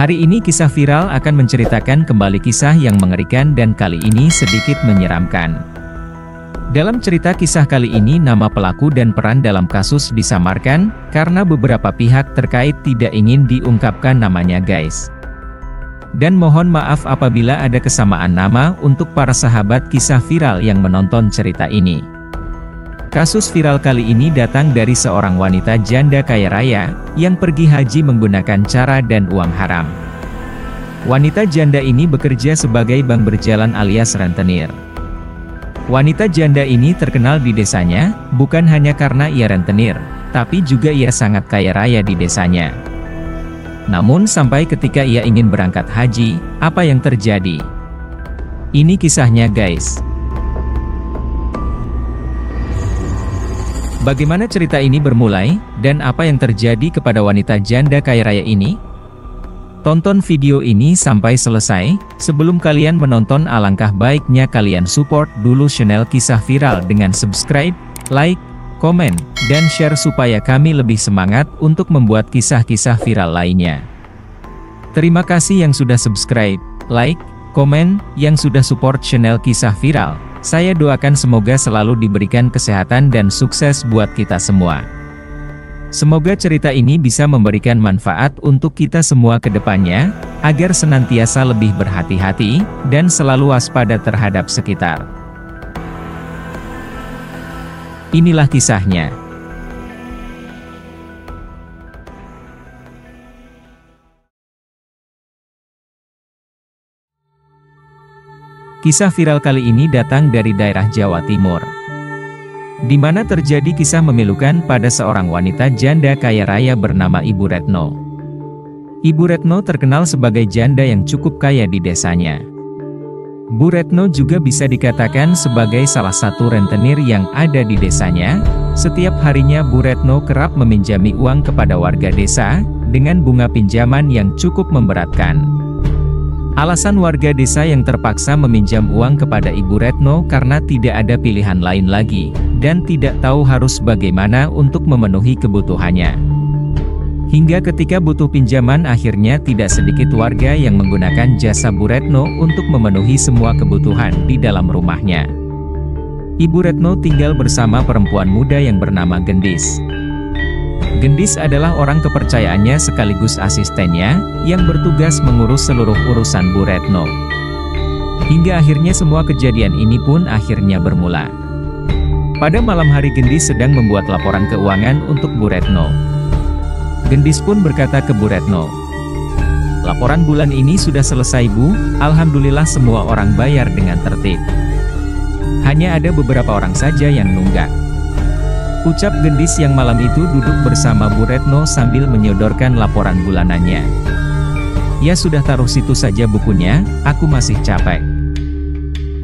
Hari ini kisah viral akan menceritakan kembali kisah yang mengerikan dan kali ini sedikit menyeramkan. Dalam cerita kisah kali ini nama pelaku dan peran dalam kasus disamarkan, karena beberapa pihak terkait tidak ingin diungkapkan namanya guys. Dan mohon maaf apabila ada kesamaan nama untuk para sahabat kisah viral yang menonton cerita ini. Kasus viral kali ini datang dari seorang wanita janda kaya raya, yang pergi haji menggunakan cara dan uang haram. Wanita janda ini bekerja sebagai bank berjalan alias rentenir. Wanita janda ini terkenal di desanya, bukan hanya karena ia rentenir, tapi juga ia sangat kaya raya di desanya. Namun sampai ketika ia ingin berangkat haji, apa yang terjadi? Ini kisahnya guys. Bagaimana cerita ini bermulai, dan apa yang terjadi kepada wanita janda kaya raya ini? Tonton video ini sampai selesai. Sebelum kalian menonton, alangkah baiknya kalian support dulu channel kisah viral dengan subscribe, like, komen, dan share supaya kami lebih semangat untuk membuat kisah-kisah viral lainnya. Terima kasih yang sudah subscribe, like, komen, yang sudah support channel kisah viral. Saya doakan semoga selalu diberikan kesehatan dan sukses buat kita semua. Semoga cerita ini bisa memberikan manfaat untuk kita semua ke depannya, agar senantiasa lebih berhati-hati, dan selalu waspada terhadap sekitar. Inilah kisahnya. Kisah viral kali ini datang dari daerah Jawa Timur, di mana terjadi kisah memilukan pada seorang wanita janda kaya raya bernama Ibu Retno. Ibu Retno terkenal sebagai janda yang cukup kaya di desanya. Bu Retno juga bisa dikatakan sebagai salah satu rentenir yang ada di desanya. Setiap harinya Bu Retno kerap meminjami uang kepada warga desa, dengan bunga pinjaman yang cukup memberatkan. Alasan warga desa yang terpaksa meminjam uang kepada Ibu Retno karena tidak ada pilihan lain lagi, dan tidak tahu harus bagaimana untuk memenuhi kebutuhannya. Hingga ketika butuh pinjaman, akhirnya tidak sedikit warga yang menggunakan jasa Bu Retno untuk memenuhi semua kebutuhan di dalam rumahnya. Ibu Retno tinggal bersama perempuan muda yang bernama Gendis. Gendis adalah orang kepercayaannya sekaligus asistennya, yang bertugas mengurus seluruh urusan Bu Retno. Hingga akhirnya semua kejadian ini pun akhirnya bermula. Pada malam hari Gendis sedang membuat laporan keuangan untuk Bu Retno. Gendis pun berkata ke Bu Retno, "Laporan bulan ini sudah selesai Bu, alhamdulillah semua orang bayar dengan tertib. Hanya ada beberapa orang saja yang nunggak." Ucap Gendis yang malam itu duduk bersama Bu Retno sambil menyodorkan laporan bulanannya. "Ya sudah, taruh situ saja bukunya, aku masih capek."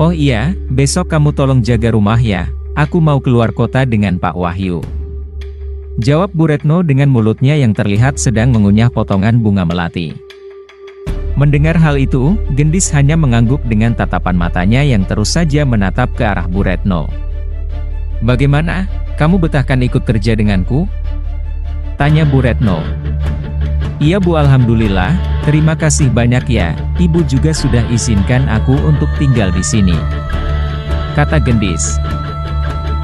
"Oh iya, besok kamu tolong jaga rumah ya, aku mau keluar kota dengan Pak Wahyu," jawab Bu Retno dengan mulutnya yang terlihat sedang mengunyah potongan bunga melati. Mendengar hal itu, Gendis hanya mengangguk dengan tatapan matanya yang terus saja menatap ke arah Bu Retno. "Bagaimana? Kamu betahkan ikut kerja denganku?" tanya Bu Retno. "Iya Bu, alhamdulillah, terima kasih banyak ya, Ibu juga sudah izinkan aku untuk tinggal di sini," kata Gendis.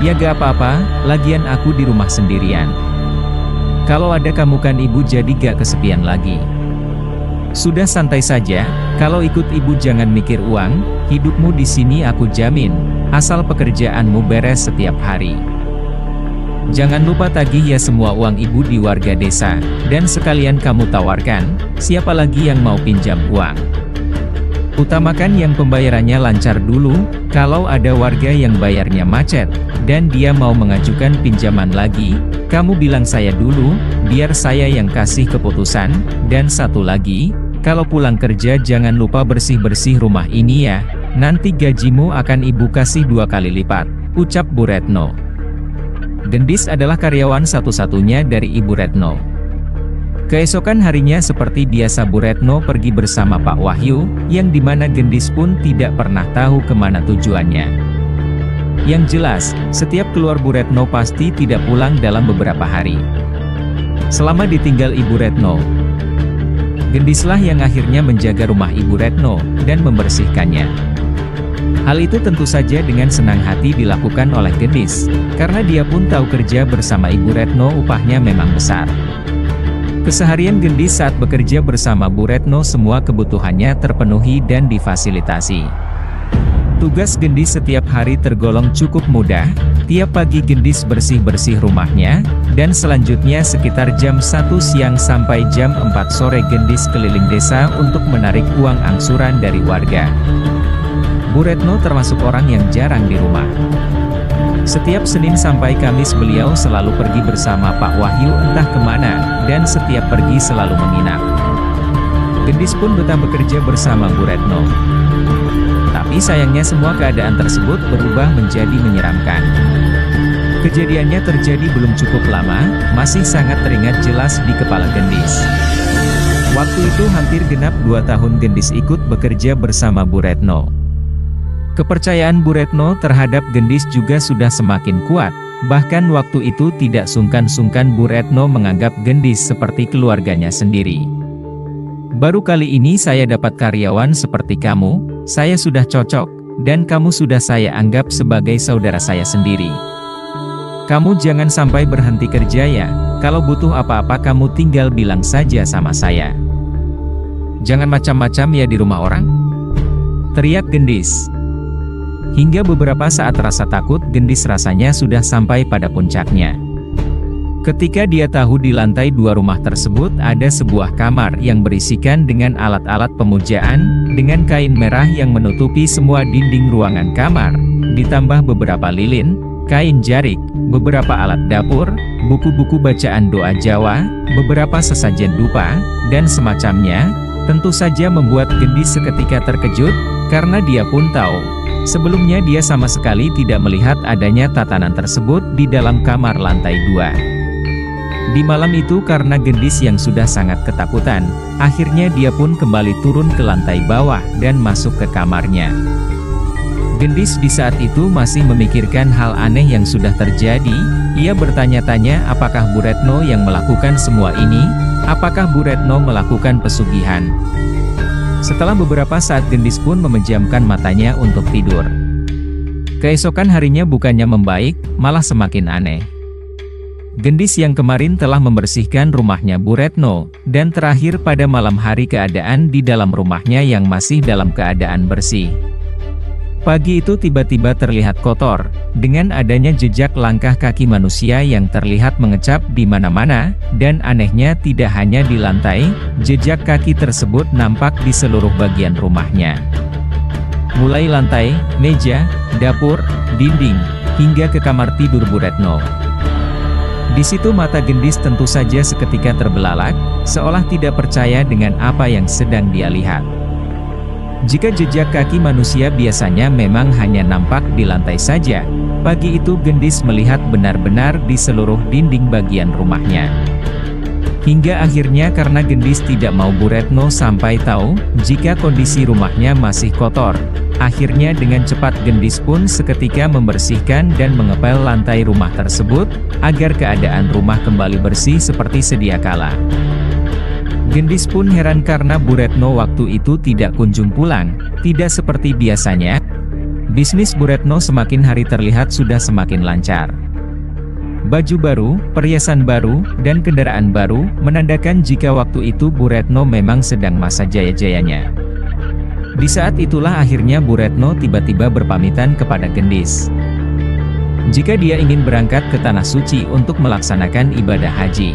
"Ya gak apa-apa, lagian aku di rumah sendirian. Kalau ada kamu kan Ibu jadi gak kesepian lagi. Sudah santai saja, kalau ikut Ibu jangan mikir uang, hidupmu di sini aku jamin, asal pekerjaanmu beres setiap hari. Jangan lupa tagih ya semua uang Ibu di warga desa, dan sekalian kamu tawarkan, siapa lagi yang mau pinjam uang. Utamakan yang pembayarannya lancar dulu, kalau ada warga yang bayarnya macet, dan dia mau mengajukan pinjaman lagi, kamu bilang saya dulu, biar saya yang kasih keputusan, dan satu lagi, kalau pulang kerja jangan lupa bersih-bersih rumah ini ya, nanti gajimu akan Ibu kasih 2 kali lipat," ucap Bu Retno. Gendis adalah karyawan satu-satunya dari Ibu Retno. Keesokan harinya seperti biasa Bu Retno pergi bersama Pak Wahyu, yang dimana Gendis pun tidak pernah tahu kemana tujuannya. Yang jelas, setiap keluar Bu Retno pasti tidak pulang dalam beberapa hari. Selama ditinggal Ibu Retno, Gendislah yang akhirnya menjaga rumah Ibu Retno, dan membersihkannya. Hal itu tentu saja dengan senang hati dilakukan oleh Gendis, karena dia pun tahu kerja bersama Ibu Retno upahnya memang besar. Keseharian Gendis saat bekerja bersama Bu Retno semua kebutuhannya terpenuhi dan difasilitasi. Tugas Gendis setiap hari tergolong cukup mudah. Tiap pagi Gendis bersih-bersih rumahnya, dan selanjutnya sekitar jam 1 siang sampai jam 4 sore Gendis keliling desa untuk menarik uang angsuran dari warga. Bu Retno termasuk orang yang jarang di rumah. Setiap Senin sampai Kamis beliau selalu pergi bersama Pak Wahyu entah kemana, dan setiap pergi selalu menginap. Gendis pun betah bekerja bersama Bu Retno. Tapi sayangnya semua keadaan tersebut berubah menjadi menyeramkan. Kejadiannya terjadi belum cukup lama, masih sangat teringat jelas di kepala Gendis. Waktu itu hampir genap 2 tahun Gendis ikut bekerja bersama Bu Retno. Kepercayaan Bu Retno terhadap Gendis juga sudah semakin kuat, bahkan waktu itu tidak sungkan-sungkan Bu Retno menganggap Gendis seperti keluarganya sendiri. Baru kali ini saya dapat karyawan seperti kamu, saya sudah cocok, dan kamu sudah saya anggap sebagai saudara saya sendiri. Kamu jangan sampai berhenti kerja ya, kalau butuh apa-apa kamu tinggal bilang saja sama saya. Jangan macam-macam ya di rumah orang, teriak Gendis. Hingga beberapa saat rasa takut Gendis rasanya sudah sampai pada puncaknya. Ketika dia tahu di lantai 2 rumah tersebut ada sebuah kamar yang berisikan dengan alat-alat pemujaan, dengan kain merah yang menutupi semua dinding ruangan kamar, ditambah beberapa lilin, kain jarik, beberapa alat dapur, buku-buku bacaan doa Jawa, beberapa sesajen dupa, dan semacamnya, tentu saja membuat Gendis seketika terkejut, karena dia pun tahu. Sebelumnya dia sama sekali tidak melihat adanya tatanan tersebut di dalam kamar lantai 2. Di malam itu karena Gendis yang sudah sangat ketakutan, akhirnya dia pun kembali turun ke lantai bawah dan masuk ke kamarnya. Gendis di saat itu masih memikirkan hal aneh yang sudah terjadi. Ia bertanya-tanya apakah Bu Retno yang melakukan semua ini, apakah Bu Retno melakukan pesugihan. Setelah beberapa saat Gendis pun memejamkan matanya untuk tidur. Keesokan harinya bukannya membaik, malah semakin aneh. Gendis yang kemarin telah membersihkan rumahnya Bu Retno, dan terakhir pada malam hari keadaan di dalam rumahnya yang masih dalam keadaan bersih. Pagi itu tiba-tiba terlihat kotor, dengan adanya jejak langkah kaki manusia yang terlihat mengecap di mana-mana, dan anehnya tidak hanya di lantai, jejak kaki tersebut nampak di seluruh bagian rumahnya. Mulai lantai, meja, dapur, dinding, hingga ke kamar tidur Bu Retno. Di situ mata Gendis tentu saja seketika terbelalak, seolah tidak percaya dengan apa yang sedang dia lihat. Jika jejak kaki manusia biasanya memang hanya nampak di lantai saja, pagi itu Gendis melihat benar-benar di seluruh dinding bagian rumahnya. Hingga akhirnya karena Gendis tidak mau Bu Retno sampai tahu jika kondisi rumahnya masih kotor, akhirnya dengan cepat Gendis pun seketika membersihkan dan mengepel lantai rumah tersebut, agar keadaan rumah kembali bersih seperti sedia kala. Gendis pun heran karena Bu Retno waktu itu tidak kunjung pulang, tidak seperti biasanya. Bisnis Bu Retno semakin hari terlihat sudah semakin lancar. Baju baru, perhiasan baru, dan kendaraan baru, menandakan jika waktu itu Bu Retno memang sedang masa jaya-jayanya. Di saat itulah akhirnya Bu Retno tiba-tiba berpamitan kepada Gendis. Jika dia ingin berangkat ke Tanah Suci untuk melaksanakan ibadah haji.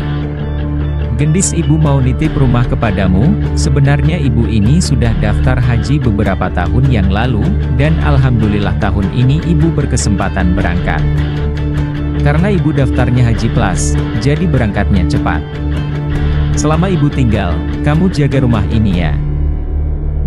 Gendis, ibu mau nitip rumah kepadamu, sebenarnya ibu ini sudah daftar haji beberapa tahun yang lalu, dan alhamdulillah tahun ini ibu berkesempatan berangkat. Karena ibu daftarnya Haji Plus, jadi berangkatnya cepat. Selama ibu tinggal, kamu jaga rumah ini ya.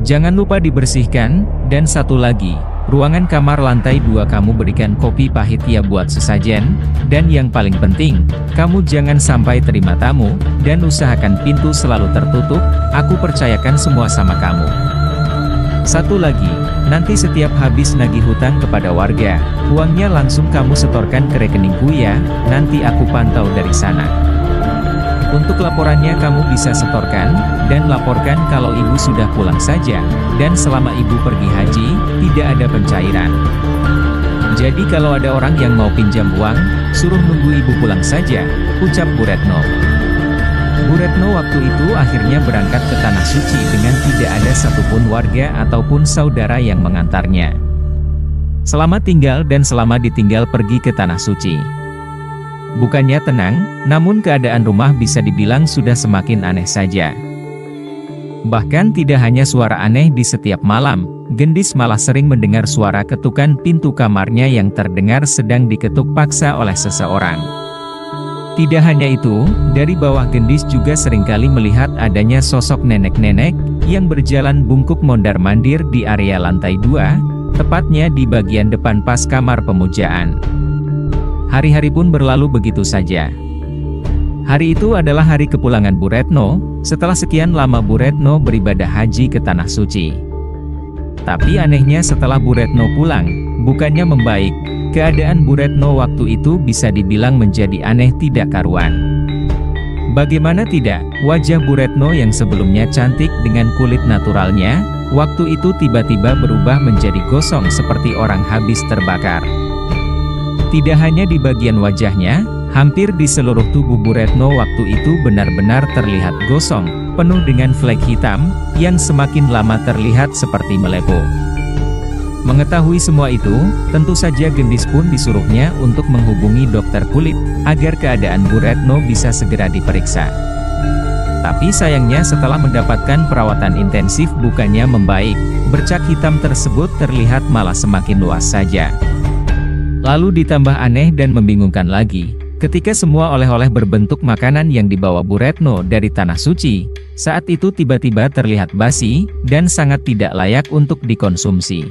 Jangan lupa dibersihkan, dan satu lagi, ruangan kamar lantai 2 kamu berikan kopi pahit ya buat sesajen, dan yang paling penting, kamu jangan sampai terima tamu, dan usahakan pintu selalu tertutup, aku percayakan semua sama kamu. Satu lagi, nanti setiap habis nagih hutang kepada warga, uangnya langsung kamu setorkan ke rekeningku ya, nanti aku pantau dari sana. Untuk laporannya kamu bisa setorkan, dan laporkan kalau ibu sudah pulang saja, dan selama ibu pergi haji, tidak ada pencairan. Jadi kalau ada orang yang mau pinjam uang, suruh nunggu ibu pulang saja, ucap Bu Retno. Bu Retno waktu itu akhirnya berangkat ke Tanah Suci dengan tidak ada satupun warga ataupun saudara yang mengantarnya. Selamat tinggal dan selama ditinggal pergi ke Tanah Suci. Bukannya tenang, namun keadaan rumah bisa dibilang sudah semakin aneh saja. Bahkan tidak hanya suara aneh di setiap malam, Gendis malah sering mendengar suara ketukan pintu kamarnya yang terdengar sedang diketuk paksa oleh seseorang. Tidak hanya itu, dari bawah Gendis juga seringkali melihat adanya sosok nenek-nenek yang berjalan bungkuk mondar-mandir di area lantai 2, tepatnya di bagian depan pas kamar pemujaan. Hari-hari pun berlalu begitu saja. Hari itu adalah hari kepulangan Bu Retno, setelah sekian lama Bu Retno beribadah haji ke Tanah Suci. Tapi anehnya setelah Bu Retno pulang, bukannya membaik, keadaan Bu Retno waktu itu bisa dibilang menjadi aneh tidak karuan. Bagaimana tidak, wajah Bu Retno yang sebelumnya cantik dengan kulit naturalnya, waktu itu tiba-tiba berubah menjadi gosong seperti orang habis terbakar. Tidak hanya di bagian wajahnya, hampir di seluruh tubuh Bu Retno waktu itu benar-benar terlihat gosong, penuh dengan flek hitam, yang semakin lama terlihat seperti melepuh. Mengetahui semua itu, tentu saja Gendis pun disuruhnya untuk menghubungi dokter kulit, agar keadaan Bu Retno bisa segera diperiksa. Tapi sayangnya setelah mendapatkan perawatan intensif bukannya membaik, bercak hitam tersebut terlihat malah semakin luas saja. Lalu ditambah aneh dan membingungkan lagi, ketika semua oleh-oleh berbentuk makanan yang dibawa Bu Retno dari Tanah Suci, saat itu tiba-tiba terlihat basi, dan sangat tidak layak untuk dikonsumsi.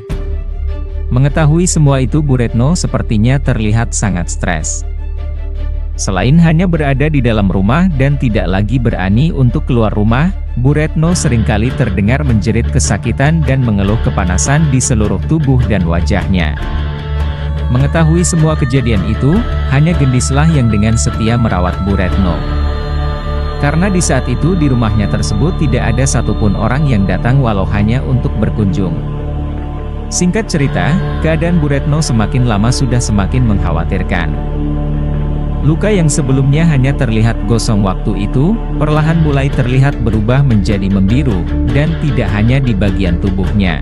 Mengetahui semua itu Bu Retno sepertinya terlihat sangat stres. Selain hanya berada di dalam rumah dan tidak lagi berani untuk keluar rumah, Bu Retno seringkali terdengar menjerit kesakitan dan mengeluh kepanasan di seluruh tubuh dan wajahnya. Mengetahui semua kejadian itu, hanya Gendislah yang dengan setia merawat Bu Retno. Karena di saat itu di rumahnya tersebut tidak ada satupun orang yang datang walau hanya untuk berkunjung. Singkat cerita, keadaan Bu Retno semakin lama sudah semakin mengkhawatirkan. Luka yang sebelumnya hanya terlihat gosong waktu itu, perlahan mulai terlihat berubah menjadi membiru, dan tidak hanya di bagian tubuhnya.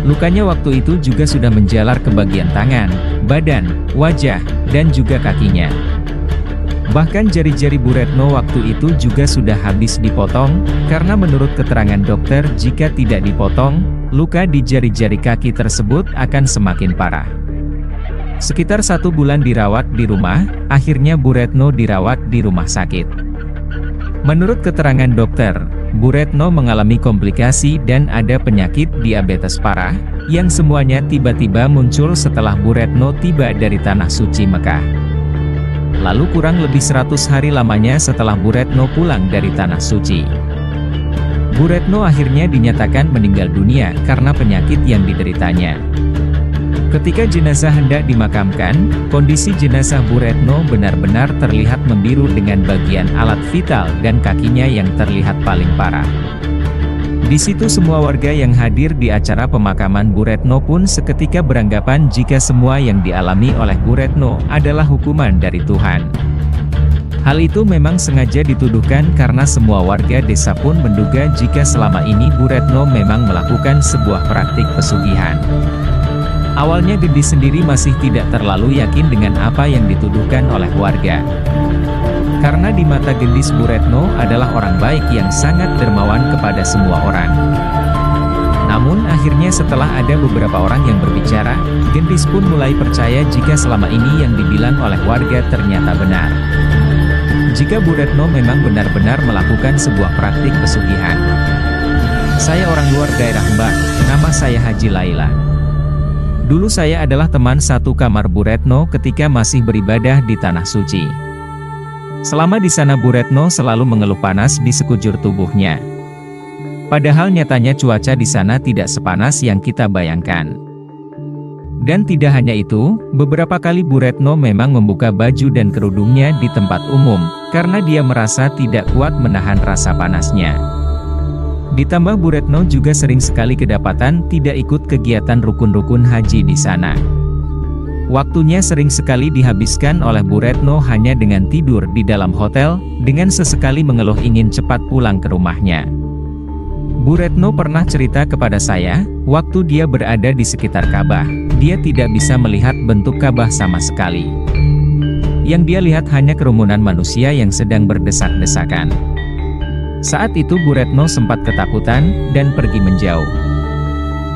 Lukanya waktu itu juga sudah menjalar ke bagian tangan, badan, wajah, dan juga kakinya. Bahkan jari-jari Bu Retno waktu itu juga sudah habis dipotong, karena menurut keterangan dokter jika tidak dipotong, luka di jari-jari kaki tersebut akan semakin parah. Sekitar 1 bulan dirawat di rumah, akhirnya Bu Retno dirawat di rumah sakit. Menurut keterangan dokter, Bu Retno mengalami komplikasi dan ada penyakit diabetes parah, yang semuanya tiba-tiba muncul setelah Bu Retno tiba dari Tanah Suci Mekah. Lalu kurang lebih 100 hari lamanya setelah Bu Retno pulang dari Tanah Suci, Bu Retno akhirnya dinyatakan meninggal dunia karena penyakit yang dideritanya. Ketika jenazah hendak dimakamkan, kondisi jenazah Bu Retno benar-benar terlihat membiru dengan bagian alat vital dan kakinya yang terlihat paling parah. Di situ semua warga yang hadir di acara pemakaman Bu Retno pun seketika beranggapan jika semua yang dialami oleh Bu Retno adalah hukuman dari Tuhan. Hal itu memang sengaja dituduhkan karena semua warga desa pun menduga jika selama ini Bu Retno memang melakukan sebuah praktik pesugihan. Awalnya Gendis sendiri masih tidak terlalu yakin dengan apa yang dituduhkan oleh warga. Karena di mata Gendis Bu Retno adalah orang baik yang sangat dermawan kepada semua orang. Namun akhirnya setelah ada beberapa orang yang berbicara, Gendis pun mulai percaya jika selama ini yang dibilang oleh warga ternyata benar. Jika Bu Retno memang benar-benar melakukan sebuah praktik pesugihan. Saya orang luar daerah Mbak, nama saya Haji Laila. Dulu saya adalah teman satu kamar Bu Retno ketika masih beribadah di Tanah Suci. Selama di sana Bu Retno selalu mengeluh panas di sekujur tubuhnya. Padahal nyatanya cuaca di sana tidak sepanas yang kita bayangkan. Dan tidak hanya itu, beberapa kali Bu Retno memang membuka baju dan kerudungnya di tempat umum, karena dia merasa tidak kuat menahan rasa panasnya. Ditambah Bu Retno juga sering sekali kedapatan tidak ikut kegiatan rukun-rukun haji di sana. Waktunya sering sekali dihabiskan oleh Bu Retno hanya dengan tidur di dalam hotel, dengan sesekali mengeluh ingin cepat pulang ke rumahnya. Bu Retno pernah cerita kepada saya, waktu dia berada di sekitar Ka'bah, dia tidak bisa melihat bentuk Ka'bah sama sekali. Yang dia lihat hanya kerumunan manusia yang sedang berdesak-desakan. Saat itu Bu Retno sempat ketakutan, dan pergi menjauh.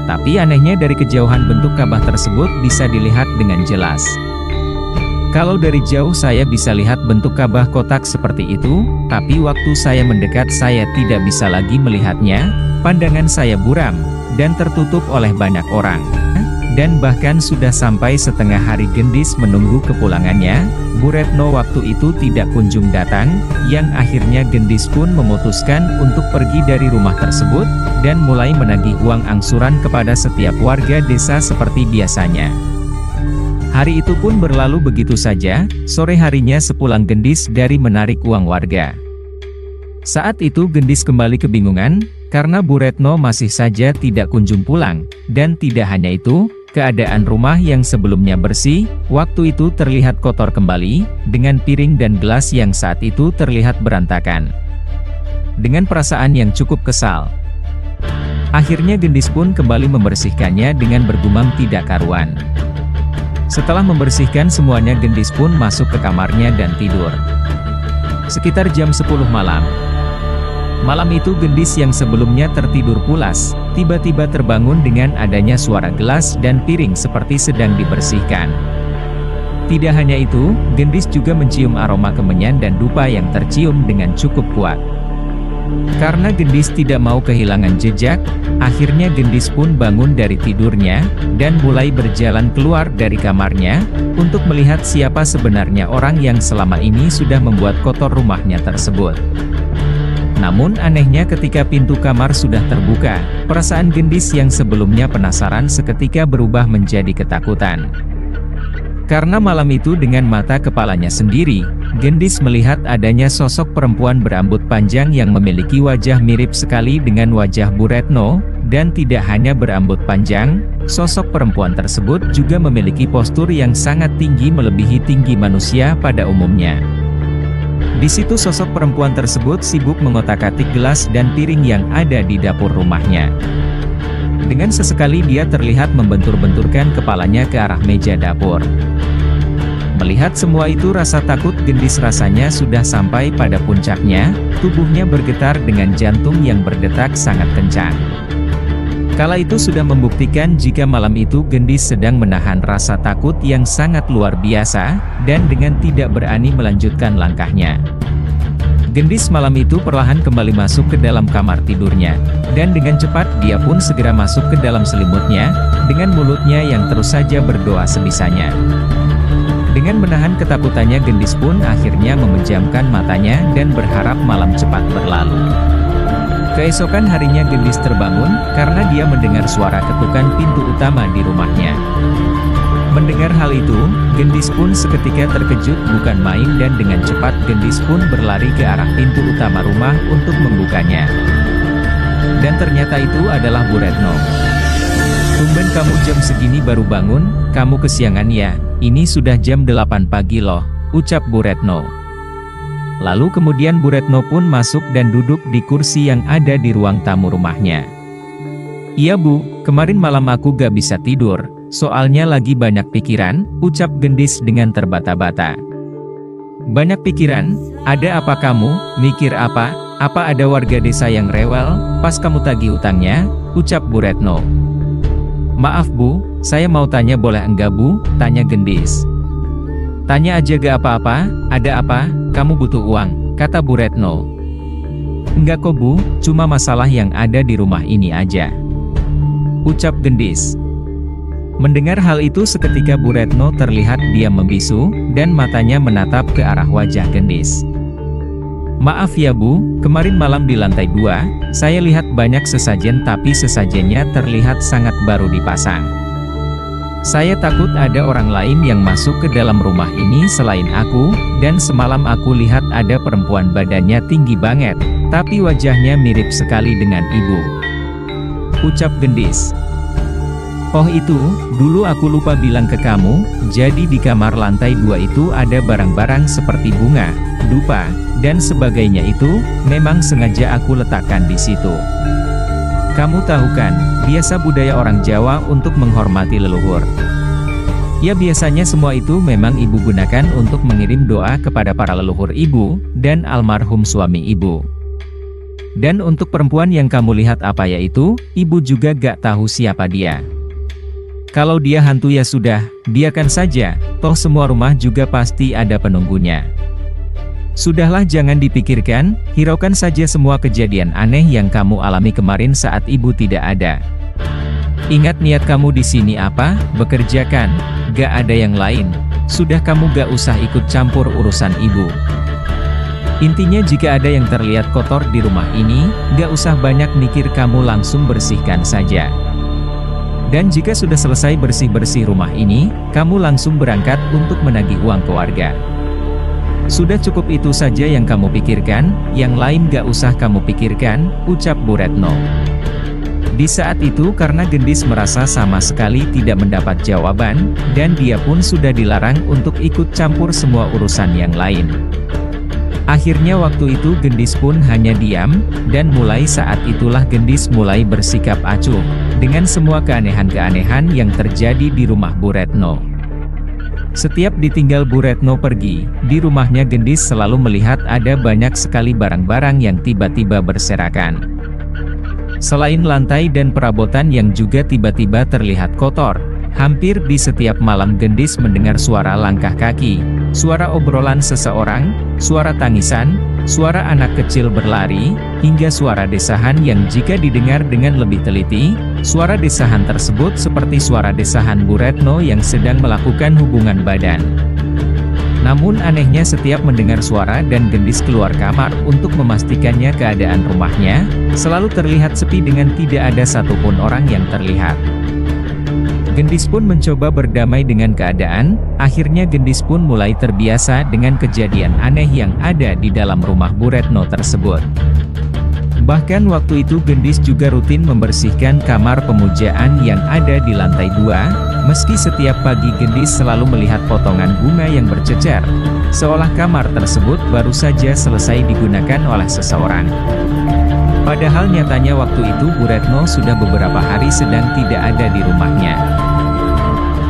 Tapi anehnya dari kejauhan bentuk Ka'bah tersebut bisa dilihat dengan jelas. Kalau dari jauh saya bisa lihat bentuk Ka'bah kotak seperti itu, tapi waktu saya mendekat saya tidak bisa lagi melihatnya, pandangan saya buram, dan tertutup oleh banyak orang. Dan bahkan sudah sampai setengah hari Gendis menunggu kepulangannya, Bu Retno waktu itu tidak kunjung datang, yang akhirnya Gendis pun memutuskan untuk pergi dari rumah tersebut, dan mulai menagih uang angsuran kepada setiap warga desa seperti biasanya. Hari itu pun berlalu begitu saja, sore harinya sepulang Gendis dari menarik uang warga. Saat itu Gendis kembali kebingungan, karena Bu Retno masih saja tidak kunjung pulang, dan tidak hanya itu, keadaan rumah yang sebelumnya bersih, waktu itu terlihat kotor kembali, dengan piring dan gelas yang saat itu terlihat berantakan. Dengan perasaan yang cukup kesal, akhirnya Gendis pun kembali membersihkannya dengan bergumam tidak karuan. Setelah membersihkan semuanya Gendis pun masuk ke kamarnya dan tidur. Sekitar jam 10 malam. Malam itu Gendis yang sebelumnya tertidur pulas, tiba-tiba terbangun dengan adanya suara gelas dan piring seperti sedang dibersihkan. Tidak hanya itu, Gendis juga mencium aroma kemenyan dan dupa yang tercium dengan cukup kuat. Karena Gendis tidak mau kehilangan jejak, akhirnya Gendis pun bangun dari tidurnya, dan mulai berjalan keluar dari kamarnya, untuk melihat siapa sebenarnya orang yang selama ini sudah membuat kotor rumahnya tersebut. Namun anehnya ketika pintu kamar sudah terbuka, perasaan Gendis yang sebelumnya penasaran seketika berubah menjadi ketakutan. Karena malam itu dengan mata kepalanya sendiri, Gendis melihat adanya sosok perempuan berambut panjang yang memiliki wajah mirip sekali dengan wajah Bu Retno, dan tidak hanya berambut panjang, sosok perempuan tersebut juga memiliki postur yang sangat tinggi melebihi tinggi manusia pada umumnya. Di situ sosok perempuan tersebut sibuk mengotak-atik gelas dan piring yang ada di dapur rumahnya. Dengan sesekali dia terlihat membentur-benturkan kepalanya ke arah meja dapur. Melihat semua itu rasa takut Gendis rasanya sudah sampai pada puncaknya, tubuhnya bergetar dengan jantung yang berdetak sangat kencang. Kala itu sudah membuktikan jika malam itu Gendis sedang menahan rasa takut yang sangat luar biasa, dan dengan tidak berani melanjutkan langkahnya. Gendis malam itu perlahan kembali masuk ke dalam kamar tidurnya, dan dengan cepat dia pun segera masuk ke dalam selimutnya, dengan mulutnya yang terus saja berdoa sebisanya. Dengan menahan ketakutannya Gendis pun akhirnya memejamkan matanya dan berharap malam cepat berlalu. Keesokan harinya Gendis terbangun, karena dia mendengar suara ketukan pintu utama di rumahnya. Mendengar hal itu, Gendis pun seketika terkejut bukan main dan dengan cepat Gendis pun berlari ke arah pintu utama rumah untuk membukanya. Dan ternyata itu adalah Bu Retno. "Tumben kamu jam segini baru bangun, kamu kesiangan ya, ini sudah jam 8 pagi loh," ucap Bu Retno. Lalu kemudian Bu Retno pun masuk dan duduk di kursi yang ada di ruang tamu rumahnya. "Iya Bu, kemarin malam aku gak bisa tidur, soalnya lagi banyak pikiran," ucap Gendis dengan terbata-bata. "Banyak pikiran? Ada apa kamu, mikir apa? Apa ada warga desa yang rewel, pas kamu tagih utangnya?" ucap Bu Retno. "Maaf Bu, saya mau tanya boleh enggak Bu?" tanya Gendis. "Tanya aja gak apa-apa, ada apa, kamu butuh uang," kata Bu Retno. "Enggak kok Bu, cuma masalah yang ada di rumah ini aja," ucap Gendis. Mendengar hal itu seketika Bu Retno terlihat diam membisu, dan matanya menatap ke arah wajah Gendis. "Maaf ya Bu, kemarin malam di lantai 2, saya lihat banyak sesajen tapi sesajennya terlihat sangat baru dipasang. Saya takut ada orang lain yang masuk ke dalam rumah ini selain aku, dan semalam aku lihat ada perempuan badannya tinggi banget, tapi wajahnya mirip sekali dengan ibu. Ucap Gendis. Oh itu, dulu aku lupa bilang ke kamu, jadi di kamar lantai 2 itu ada barang-barang seperti bunga, dupa, dan sebagainya itu, memang sengaja aku letakkan di situ. Kamu tahu kan, biasa budaya orang Jawa untuk menghormati leluhur. Ya biasanya semua itu memang ibu gunakan untuk mengirim doa kepada para leluhur ibu, dan almarhum suami ibu. Dan untuk perempuan yang kamu lihat apa yaitu, ibu juga gak tahu siapa dia. Kalau dia hantu ya sudah, biarkan saja, toh semua rumah juga pasti ada penunggunya. Sudahlah jangan dipikirkan, hiraukan saja semua kejadian aneh yang kamu alami kemarin saat ibu tidak ada. Ingat niat kamu di sini apa, bekerja kan, gak ada yang lain. Sudah kamu gak usah ikut campur urusan ibu. Intinya jika ada yang terlihat kotor di rumah ini, gak usah banyak mikir kamu langsung bersihkan saja. Dan jika sudah selesai bersih-bersih rumah ini, kamu langsung berangkat untuk menagih uang ke warga. Sudah cukup itu saja yang kamu pikirkan, yang lain gak usah kamu pikirkan, ucap Bu Retno. Di saat itu karena Gendis merasa sama sekali tidak mendapat jawaban, dan dia pun sudah dilarang untuk ikut campur semua urusan yang lain. Akhirnya waktu itu Gendis pun hanya diam, dan mulai saat itulah Gendis mulai bersikap acuh, dengan semua keanehan-keanehan yang terjadi di rumah Bu Retno. Setiap ditinggal Bu Retno pergi, di rumahnya Gendis selalu melihat ada banyak sekali barang-barang yang tiba-tiba berserakan. Selain lantai dan perabotan yang juga tiba-tiba terlihat kotor, hampir di setiap malam Gendis mendengar suara langkah kaki, suara obrolan seseorang, suara tangisan, suara anak kecil berlari, hingga suara desahan yang jika didengar dengan lebih teliti, suara desahan tersebut seperti suara desahan Bu Retno yang sedang melakukan hubungan badan. Namun anehnya setiap mendengar suara dan Gendis keluar kamar untuk memastikannya keadaan rumahnya, selalu terlihat sepi dengan tidak ada satupun orang yang terlihat. Gendis pun mencoba berdamai dengan keadaan, akhirnya Gendis pun mulai terbiasa dengan kejadian aneh yang ada di dalam rumah Bu Retno tersebut. Bahkan waktu itu Gendis juga rutin membersihkan kamar pemujaan yang ada di lantai 2, meski setiap pagi Gendis selalu melihat potongan bunga yang bercecer, seolah kamar tersebut baru saja selesai digunakan oleh seseorang. Padahal nyatanya waktu itu Bu Retno sudah beberapa hari sedang tidak ada di rumahnya.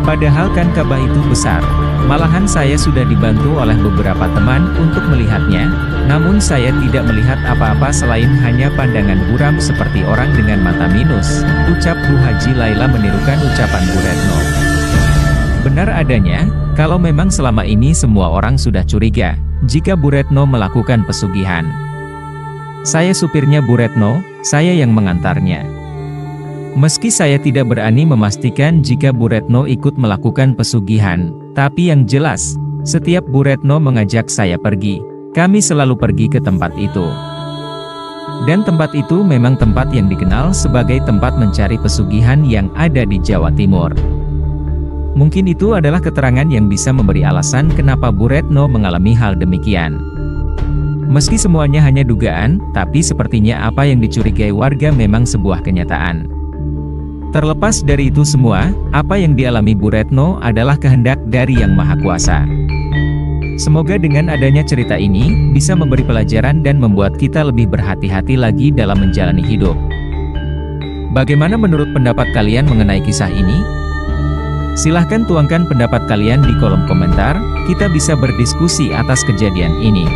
Padahal kan Ka'bah itu besar, malahan saya sudah dibantu oleh beberapa teman untuk melihatnya, namun saya tidak melihat apa-apa selain hanya pandangan buram seperti orang dengan mata minus, ucap Bu Haji Laila menirukan ucapan Bu Retno. Benar adanya, kalau memang selama ini semua orang sudah curiga, jika Bu Retno melakukan pesugihan. Saya supirnya Bu Retno, saya yang mengantarnya. Meski saya tidak berani memastikan jika Bu Retno ikut melakukan pesugihan, tapi yang jelas, setiap Bu Retno mengajak saya pergi, kami selalu pergi ke tempat itu. Dan tempat itu memang tempat yang dikenal sebagai tempat mencari pesugihan yang ada di Jawa Timur. Mungkin itu adalah keterangan yang bisa memberi alasan kenapa Bu Retno mengalami hal demikian. Meski semuanya hanya dugaan, tapi sepertinya apa yang dicurigai warga memang sebuah kenyataan. Terlepas dari itu semua, apa yang dialami Bu Retno adalah kehendak dari Yang Maha Kuasa. Semoga dengan adanya cerita ini, bisa memberi pelajaran dan membuat kita lebih berhati-hati lagi dalam menjalani hidup. Bagaimana menurut pendapat kalian mengenai kisah ini? Silahkan tuangkan pendapat kalian di kolom komentar, kita bisa berdiskusi atas kejadian ini.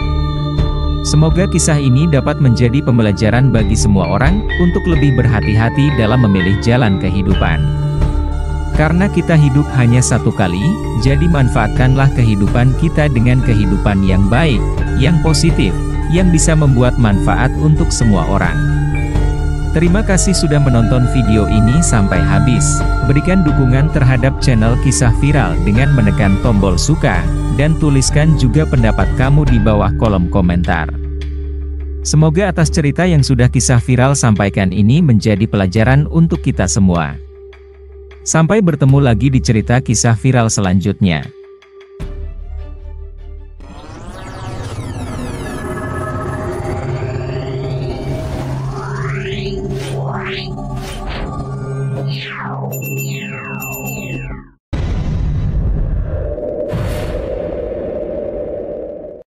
Semoga kisah ini dapat menjadi pembelajaran bagi semua orang, untuk lebih berhati-hati dalam memilih jalan kehidupan. Karena kita hidup hanya satu kali, jadi manfaatkanlah kehidupan kita dengan kehidupan yang baik, yang positif, yang bisa membuat manfaat untuk semua orang. Terima kasih sudah menonton video ini sampai habis. Berikan dukungan terhadap channel Kisah Viral dengan menekan tombol suka, dan tuliskan juga pendapat kamu di bawah kolom komentar. Semoga atas cerita yang sudah Kisah Viral sampaikan ini menjadi pelajaran untuk kita semua. Sampai bertemu lagi di cerita kisah viral selanjutnya. Meow.